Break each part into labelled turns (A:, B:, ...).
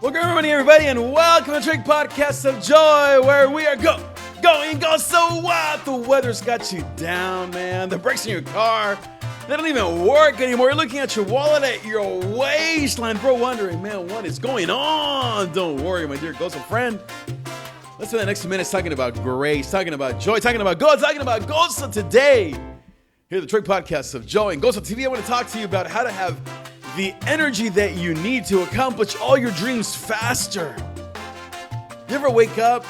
A: Well, good morning, everybody, and welcome to Trig Podcast of Joy, where we are go so what? The weather's got you down, man. The brakes in your car, they don't even work anymore. You're looking at your wallet at your waistline, bro, wondering, man, what is going on? Don't worry, my dear Gozo friend. Let's spend the next 2 minutes talking about grace, talking about joy, talking about God, talking about Gozo today. Here at the Trig Podcast of Joy and GOZOtv, I want to talk to you about how to have the energy that you need to accomplish all your dreams faster. You ever wake up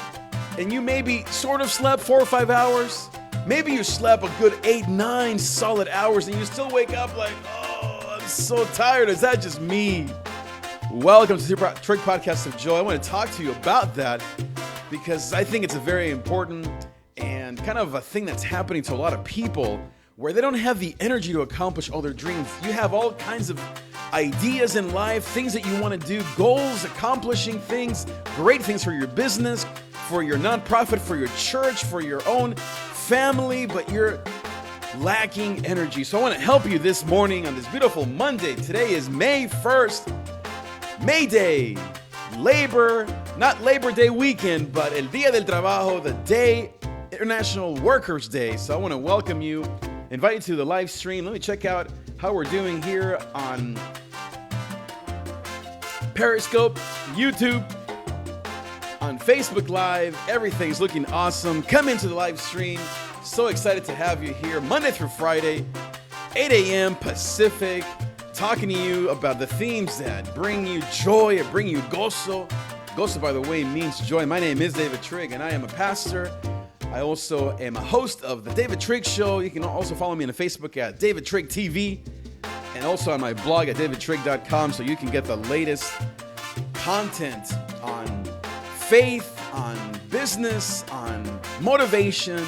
A: and you maybe sort of slept 4 or 5 hours? Maybe you slept a good 8, 9 solid hours and you still wake up like, oh, I'm so tired. Is that just me? Welcome to the Trig Podcast of Joy. I want to talk to you about that because I think it's a very important and kind of a thing that's happening to a lot of people where they don't have the energy to accomplish all their dreams. You have all kinds of ideas in life, things that you want to do, goals, accomplishing things, great things for your business, for your nonprofit, for your church, for your own family, but you're lacking energy. So I want to help you this morning on this beautiful Monday. Today is May 1st, May Day, not Labor Day weekend, but El Día del Trabajo, the day, International Workers' Day. So I want to welcome you, invite you to the live stream. Let me check out how we're doing here on Periscope, YouTube, on Facebook Live. Everything's looking awesome. Come into the live stream. So excited to have you here Monday through Friday, 8 a.m. Pacific, talking to you about the themes that bring you joy and bring you gozo. Gozo, by the way, means joy. My name is David Trig, and I am a pastor. I also am a host of the David Trig Show. You can also follow me on Facebook at David Trig TV and also on my blog at davidtrig.com so you can get the latest content on faith, on business, on motivation,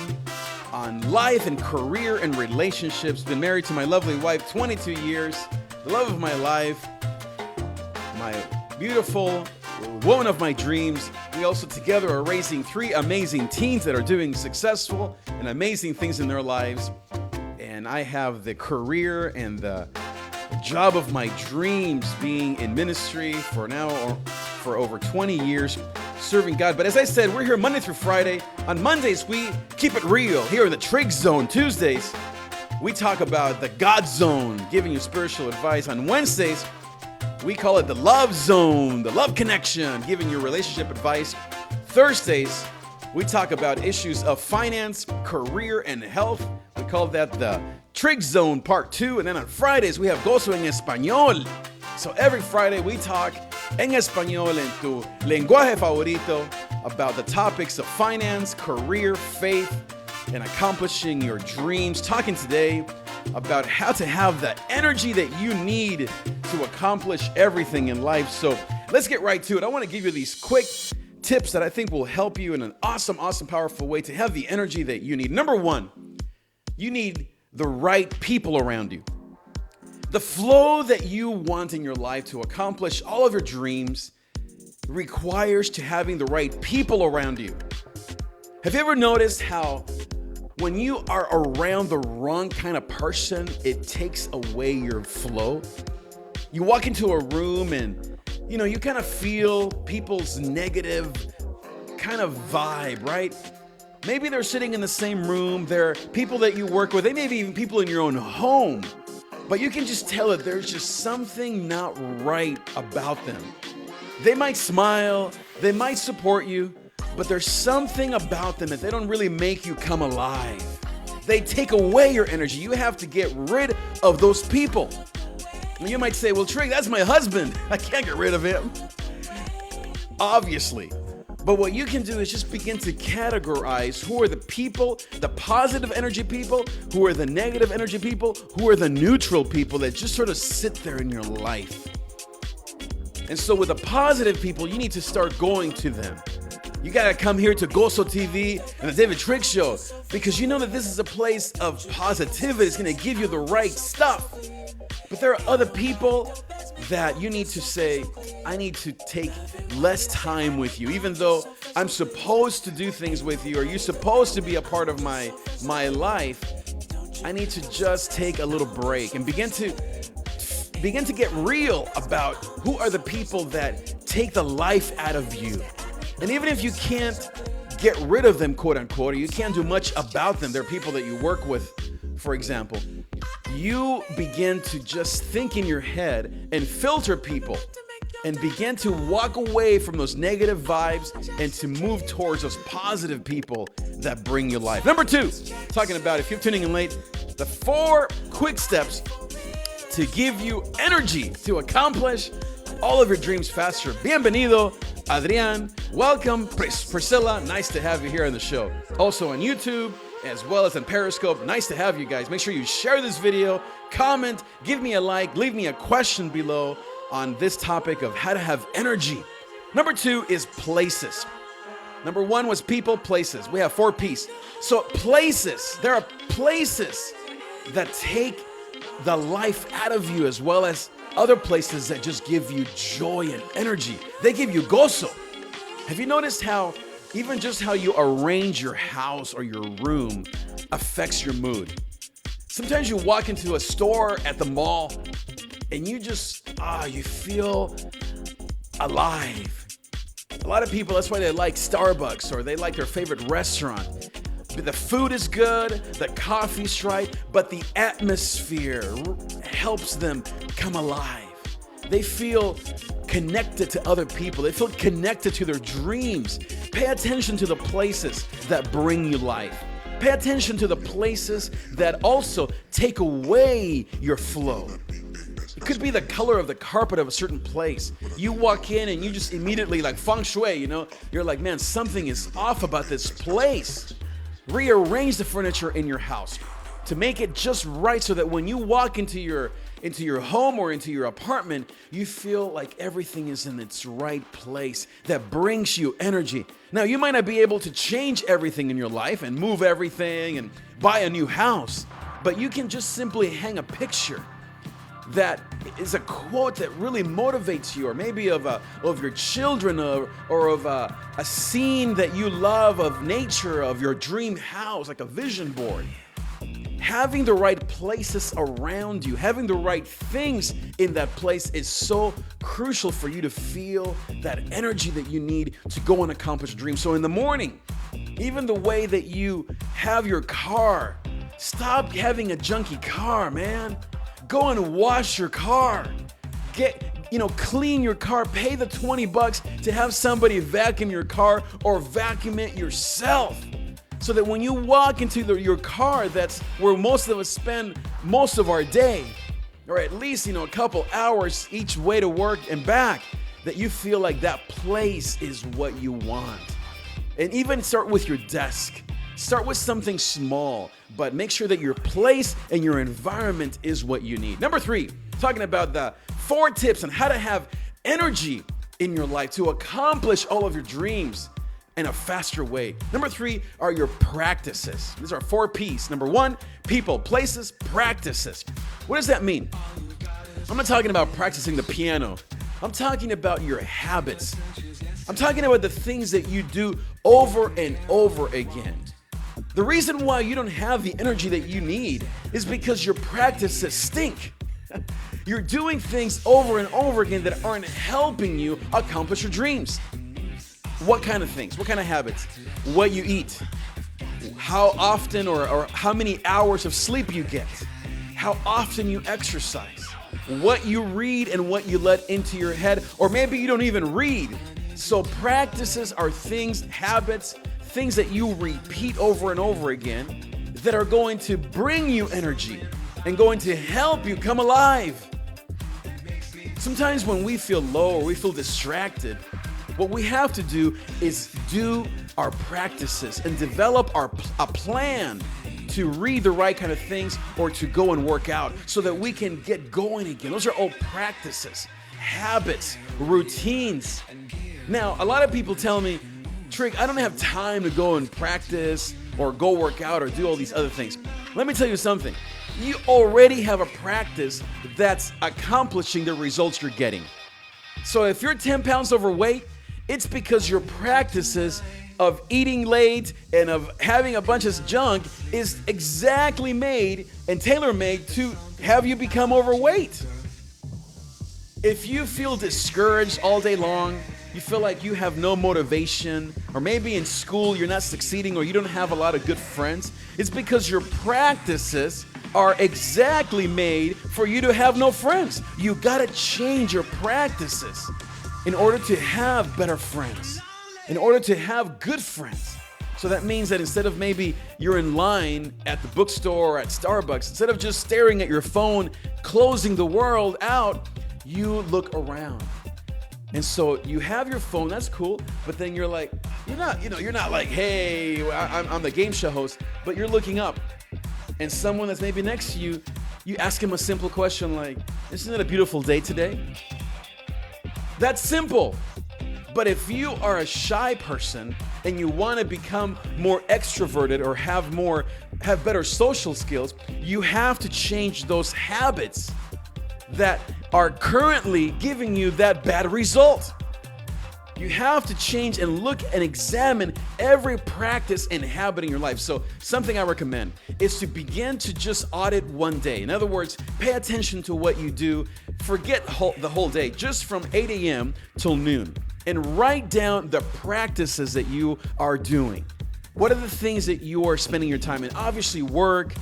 A: on life and career and relationships. Been married to my lovely wife 22 years, the love of my life, my beautiful woman of my dreams. We also together are raising 3 amazing teens that are doing successful and amazing things in their lives. And I have the career and the job of my dreams being in ministry for over 20 years, serving God. But as I said, we're here Monday through Friday. On Mondays, we keep it real here in the Trig Zone. Tuesdays, we talk about the God Zone, giving you spiritual advice. On Wednesdays, we call it the Love Zone, the Love Connection, giving you relationship advice. Thursdays, we talk about issues of finance, career, and health. We call that the Trig Zone Part 2. And then on Fridays, we have Gozo en Español. So every Friday, we talk en español, en tu lenguaje favorito, about the topics of finance, career, faith, and accomplishing your dreams. Talking today about how to have the energy that you need to accomplish everything in life. So let's get right to it. I want to give you these quick tips that I think will help you in an awesome, powerful way to have the energy that you need. Number 1, you need the right people around you. The flow that you want in your life to accomplish all of your dreams requires to having the right people around you. Have you ever noticed how when you are around the wrong kind of person, it takes away your flow? You walk into a room and, you kind of feel people's negative kind of vibe, right? Maybe they're sitting in the same room. They're people that you work with. They may be even people in your own home. But you can just tell that there's just something not right about them. They might smile. They might support you. But there's something about them that they don't really make you come alive. They take away your energy. You have to get rid of those people. And you might say, well, Trig, that's my husband. I can't get rid of him. Obviously. But what you can do is just begin to categorize who are the people, the positive energy people, who are the negative energy people, who are the neutral people that just sort of sit there in your life. And so with the positive people, you need to start going to them. You got to come here to GOZOtv and the David Trig Show because you know that this is a place of positivity. It's going to give you the right stuff. But there are other people that you need to say, I need to take less time with you, even though I'm supposed to do things with you, or you're supposed to be a part of my life. I need to just take a little break and begin to get real about who are the people that take the life out of you. And even if you can't get rid of them, quote unquote, or you can't do much about them, they're people that you work with, for example, you begin to just think in your head and filter people and begin to walk away from those negative vibes and to move towards those positive people that bring you life. Number 2, talking about, if you're tuning in late, the 4 quick steps to give you energy to accomplish all of your dreams faster. Bienvenido, Adrian. Welcome, Priscilla. Nice to have you here on the show. Also on YouTube, as well as on Periscope. Nice to have you guys. Make sure you share this video, comment, give me a like, leave me a question below on this topic of how to have energy. Number 2 is places. Number 1 was people, places. We have 4 P's. So places, there are places that take the life out of you, as well as other places that just give you joy and energy. They give you gozo. Have you noticed how even just how you arrange your house or your room affects your mood? Sometimes you walk into a store at the mall and you just, you feel alive. A lot of people, that's why they like Starbucks or they like their favorite restaurant. The food is good, the coffee's right, but the atmosphere helps them come alive. They feel connected to other people. They feel connected to their dreams. Pay attention to the places that bring you life. Pay attention to the places that also take away your flow. It could be the color of the carpet of a certain place. You walk in and you just immediately, like feng shui, you're like, man, something is off about this place. Rearrange the furniture in your house to make it just right so that when you walk into your home or into your apartment, you feel like everything is in its right place that brings you energy. Now, you might not be able to change everything in your life and move everything and buy a new house, but you can just simply hang a picture that is a quote that really motivates you, or maybe of your children, or of a scene that you love of nature, of your dream house, like a vision board. Having the right places around you, having the right things in that place is so crucial for you to feel that energy that you need to go and accomplish a dream. So in the morning, even the way that you have your car, stop having a junky car, man. Go and wash your car. Clean your car. Pay the $20 to have somebody vacuum your car or vacuum it yourself. So that when you walk into your car, that's where most of us spend most of our day, or at least, a couple hours each way to work and back, that you feel like that place is what you want. And even start with your desk. Start with something small, but make sure that your place and your environment is what you need. Number 3, talking about the 4 tips on how to have energy in your life to accomplish all of your dreams in a faster way. Number 3 are your practices. These are 4 P's. Number 1, people, places, practices. What does that mean? I'm not talking about practicing the piano. I'm talking about your habits. I'm talking about the things that you do over and over again. The reason why you don't have the energy that you need is because your practices stink. You're doing things over and over again that aren't helping you accomplish your dreams. What kind of things? What kind of habits? What you eat? How often or how many hours of sleep you get? How often you exercise? What you read and what you let into your head, or maybe you don't even read. So practices are things, habits, things that you repeat over and over again that are going to bring you energy and going to help you come alive. Sometimes when we feel low or we feel distracted, what we have to do is do our practices and develop a plan to read the right kind of things or to go and work out so that we can get going again. Those are all practices, habits, routines. Now, a lot of people tell me, Trig, I don't have time to go and practice or go work out or do all these other things. Let me tell you something. You already have a practice that's accomplishing the results you're getting. So if you're 10 pounds overweight, it's because your practices of eating late and of having a bunch of junk is exactly made and tailor-made to have you become overweight. If you feel discouraged all day long, you feel like you have no motivation, or maybe in school you're not succeeding or you don't have a lot of good friends, it's because your practices are exactly made for you to have no friends. You gotta change your practices in order to have better friends, in order to have good friends. So that means that instead of maybe you're in line at the bookstore or at Starbucks, instead of just staring at your phone, closing the world out, you look around. And so you have your phone, that's cool, but then you're like, you're not like, hey, I'm the game show host, but you're looking up. And someone that's maybe next to you, you ask him a simple question like, isn't it a beautiful day today? That's simple. But if you are a shy person and you want to become more extroverted or have better social skills, you have to change those habits that are currently giving you that bad result. You have to change and look and examine every practice and habit in your life. So something I recommend is to begin to just audit one day. In other words, pay attention to what you do. Forget the whole day, just from 8 a.m. till noon, and write down the practices that you are doing. What are the things that you are spending your time in? Obviously work,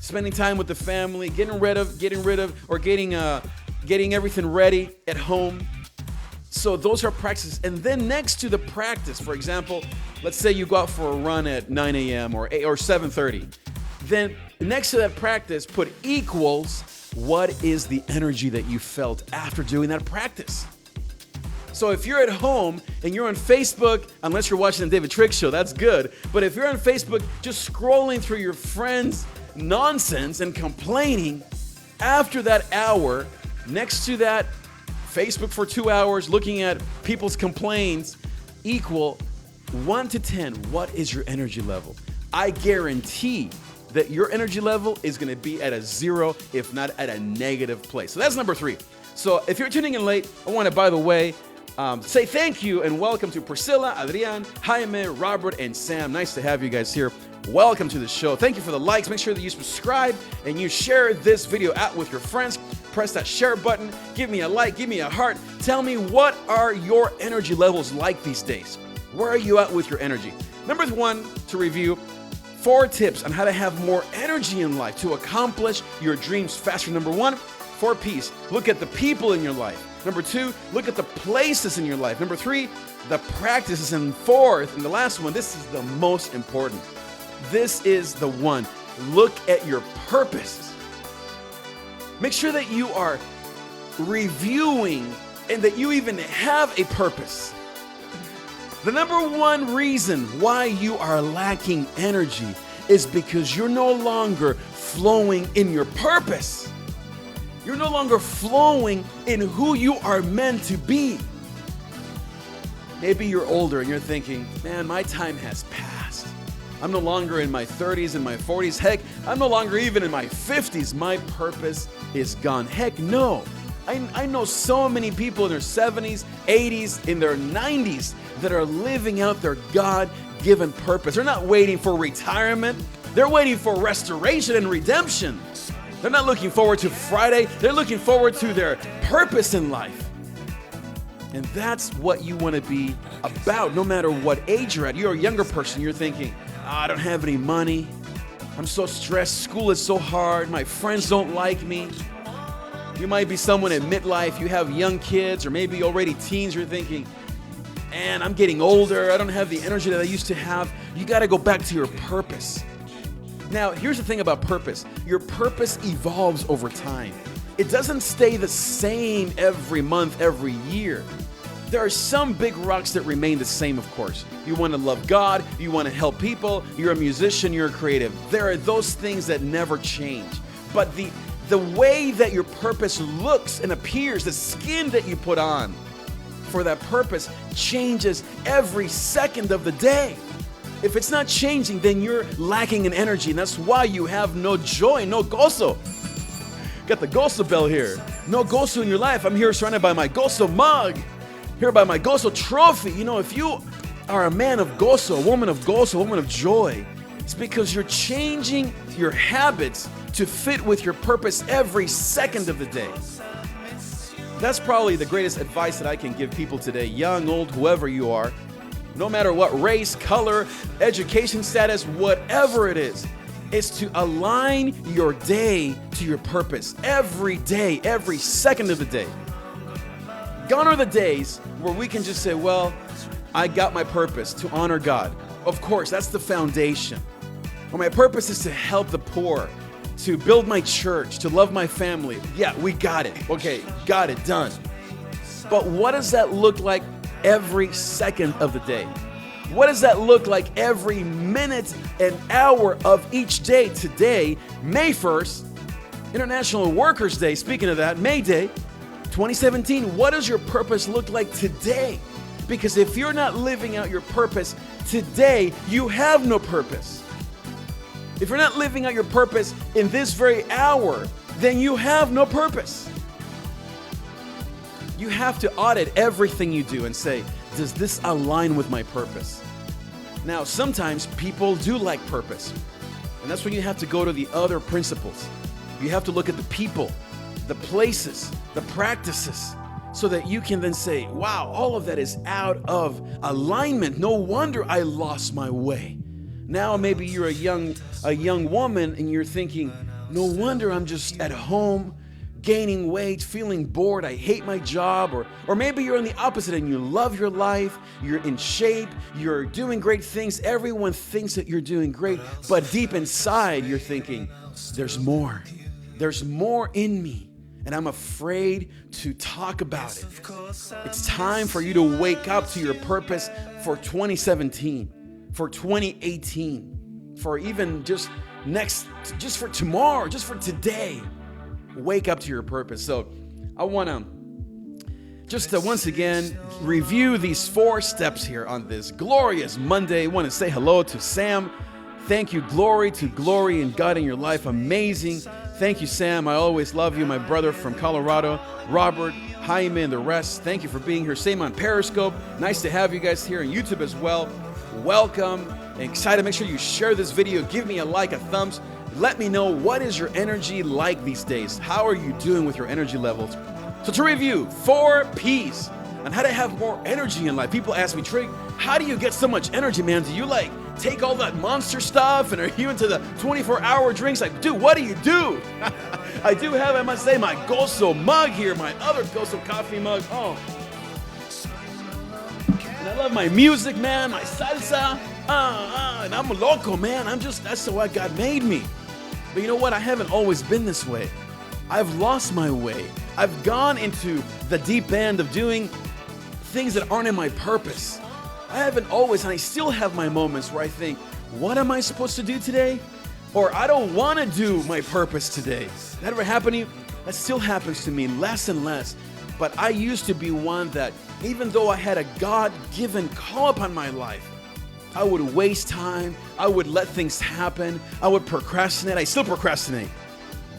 A: spending time with the family, getting rid of, or getting everything ready at home. So those are practices. And then next to the practice, for example, let's say you go out for a run at 9 a.m. or 7:30. Then next to that practice, put equals what is the energy that you felt after doing that practice. So if you're at home and you're on Facebook, unless you're watching the David Trig show, that's good. But if you're on Facebook just scrolling through your friends' nonsense and complaining, after that hour, next to that Facebook for 2 hours, looking at people's complaints, equal 1 to 10, what is your energy level? I guarantee that your energy level is gonna be at a 0, if not at a negative place. So that's number 3. So if you're tuning in late, I wanna, by the way, say thank you and welcome to Priscilla, Adrian, Jaime, Robert, and Sam. Nice to have you guys here. Welcome to the show. Thank you for the likes. Make sure that you subscribe and you share this video out with your friends. Press that share button. Give me a like. Give me a heart. Tell me, what are your energy levels like these days? Where are you at with your energy? Number 1 to review, 4 tips on how to have more energy in life to accomplish your dreams faster. Number 1, 4 P's. Look at the people in your life. Number 2, look at the places in your life. Number 3, the practices. And 4th, and the last one, this is the most important. This is the one. Look at your purpose. Make sure that you are reviewing and that you even have a purpose. The number 1 reason why you are lacking energy is because you're no longer flowing in your purpose. You're no longer flowing in who you are meant to be. Maybe you're older and you're thinking, man, my time has passed. I'm no longer in my 30s and my 40s. Heck, I'm no longer even in my 50s. My purpose is gone. Heck, no. I know so many people in their 70s, 80s, in their 90s that are living out their God-given purpose. They're not waiting for retirement. They're waiting for restoration and redemption. They're not looking forward to Friday. They're looking forward to their purpose in life. And that's what you want to be about, no matter what age you're at. You're a younger person. You're thinking, I don't have any money. I'm so stressed. School is so hard. My friends don't like me. You might be someone at midlife. You have young kids or maybe already teens. You're thinking, man, I'm getting older. I don't have the energy that I used to have. You got to go back to your purpose. Now, here's the thing about purpose. Your purpose evolves over time. It doesn't stay the same every month, every year. There are some big rocks that remain the same, of course. You want to love God, you want to help people, you're a musician, you're a creative. There are those things that never change. But the way that your purpose looks and appears, the skin that you put on for that purpose changes every second of the day. If it's not changing, then you're lacking in energy, and that's why you have no joy, no gozo. Got the gozo bell here. No gozo in your life. I'm here surrounded by my gozo mug, here by my gozo trophy. You know, if you are a man of gozo, a woman of joy, it's because you're changing your habits to fit with your purpose every second of the day. That's probably the greatest advice that I can give people today, young, old, whoever you are. No matter what race, color, education status, whatever it is to align your day to your purpose. Every day, every second of the day. Gone are the days where we can just say, well, I got my purpose to honor God. Of course, that's the foundation. Well, my purpose is to help the poor, to build my church, to love my family. Yeah, we got it. Okay, got it, done. But what does that look like every second of the day? What does that look like every minute and hour of each day? Today, May 1st, International Workers' Day. Speaking of that, May Day, 2017. What does your purpose look like today? Because if you're not living out your purpose today, you have no purpose. If you're not living out your purpose in this very hour, then you have no purpose. You have to audit everything you do and say, does this align with my purpose? Now, sometimes people do like purpose, and that's when you have to go to the other principles. You have to look at the people, the places, the practices, so that you can then say, wow, all of that is out of alignment. No wonder I lost my way. Now maybe you're a young woman and you're thinking, no wonder I'm just at home gaining weight, feeling bored, I hate my job. Or maybe you're on the opposite and you love your life, you're in shape, you're doing great things. Everyone thinks that you're doing great, but deep inside you're thinking, there's more. There's more in me, and I'm afraid to talk about it. It's time for you to wake up to your purpose for 2017, for 2018, for even just for tomorrow, just for today. Wake up to your purpose. So I want to just once again review these 4 steps here on this glorious Monday. I want to say hello to Sam. Thank you. Glory to glory and God in your life. Amazing. Thank you, Sam. I always love you. My brother from Colorado, Robert, Jaime, and the rest. Thank you for being here. Same on Periscope. Nice to have you guys here on YouTube as well. Welcome. Excited. Make sure you share this video. Give me a like, a thumbs. Let me know, what is your energy like these days? How are you doing with your energy levels? So to review, 4 P's on how to have more energy in life. People ask me, Trig, how do you get so much energy, man? Do you take all that Monster stuff, and are you into the 24-hour drinks? Dude, what do you do? I do have, I must say, my Gozo mug here, my other Gozo coffee mug. Oh. And I love my music, man, my salsa. And I'm a loco, man. That's the way God made me. But you know what? I haven't always been this way. I've lost my way. I've gone into the deep end of doing things that aren't in my purpose. I haven't always, and I still have my moments where I think, what am I supposed to do today? Or I don't want to do my purpose today. That ever happened to you? That still happens to me less and less. But I used to be one that, even though I had a God-given call upon my life, I would waste time. I would let things happen. I would procrastinate. I still procrastinate.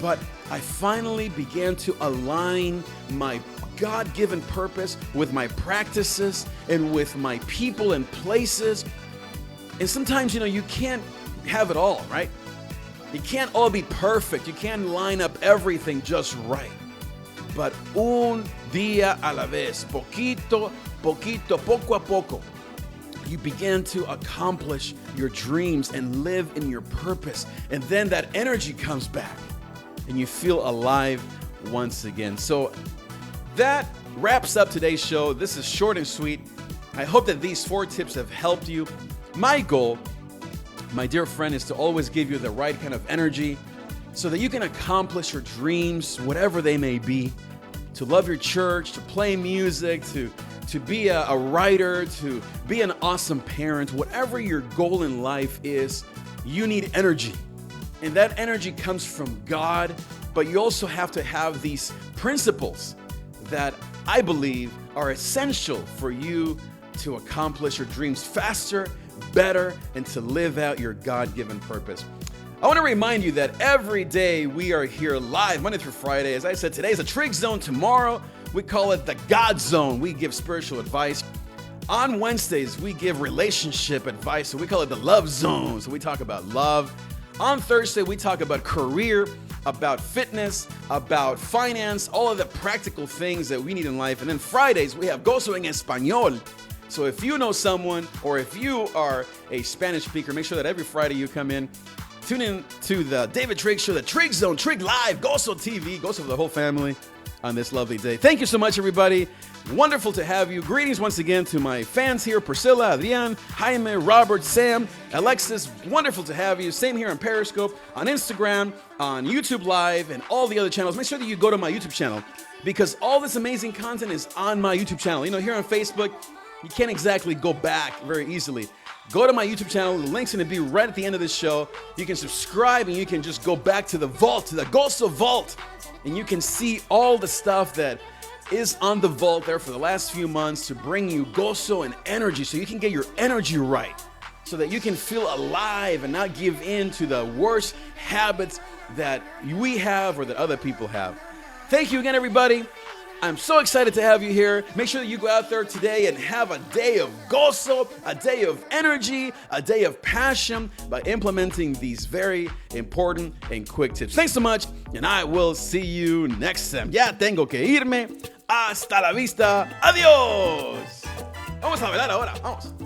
A: But I finally began to align my God-given purpose with my practices and with my people and places. And sometimes, you can't have it all, right? You can't all be perfect. You can't line up everything just right. But un día a la vez, poquito, poco a poco, you begin to accomplish your dreams and live in your purpose. And then that energy comes back and you feel alive once again. So that wraps up today's show. This is short and sweet. I hope that these 4 tips have helped you. My goal, my dear friend, is to always give you the right kind of energy so that you can accomplish your dreams, whatever they may be, to love your church, to play music, to be a writer, to be an awesome parent. Whatever your goal in life is, you need energy. And that energy comes from God, but you also have to have these principles that I believe are essential for you to accomplish your dreams faster, better, and to live out your God-given purpose. I want to remind you that every day we are here live, Monday through Friday. As I said, today is a Trig Zone. Tomorrow, we call it the God Zone. We give spiritual advice. On Wednesdays, we give relationship advice. So we call it the Love Zone. So we talk about love. On Thursday, we talk about career. about fitness, about finance, all of the practical things that we need in life. And then Fridays, we have Gozo en Español. So if you know someone or if you are a Spanish speaker, make sure that every Friday you come in, tune in to the David Trig Show, the Trig Zone, Trig Live, GOZOtv, Gozo for the whole family on this lovely day. Thank you so much, everybody. Wonderful to have you. Greetings once again to my fans here, Priscilla, Adrian, Jaime, Robert, Sam, Alexis. Wonderful to have you. Same here on Periscope, on Instagram, on YouTube Live, and all the other channels. Make sure that you go to my YouTube channel because all this amazing content is on my YouTube channel. You know, here on Facebook, you can't exactly go back very easily. Go to my YouTube channel. The link's going to be right at the end of this show. You can subscribe and you can just go back to the vault, to the Gozo Vault, and you can see all the stuff that is on the vault there for the last few months to bring you gozo and energy so you can get your energy right, so that you can feel alive and not give in to the worst habits that we have or that other people have. Thank you again, everybody. I'm so excited to have you here. Make sure that you go out there today and have a day of gozo, a day of energy, a day of passion by implementing these very important and quick tips. Thanks so much, and I will see you next time. Ya tengo que irme. Hasta la vista. Adiós. Vamos a bailar ahora. Vamos.